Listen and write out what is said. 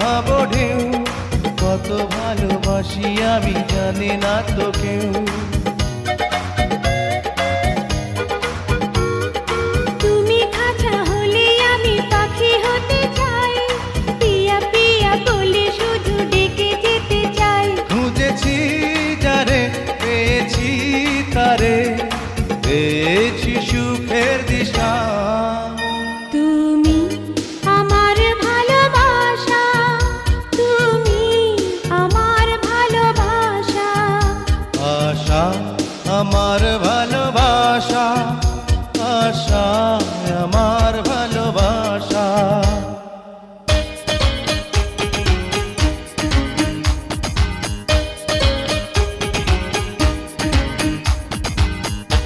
হব ঢেউ। কত ভালোবাসি আমি জানে না তো কেউ। তুমি খাঁচা হলে আমি পাখি হতে চাই, পিয়া পিয়া বলে শুধু ডেকে যেতে চাই। খুঁজেছি যারে পেয়েছি তারে, পেয়েছি সুখ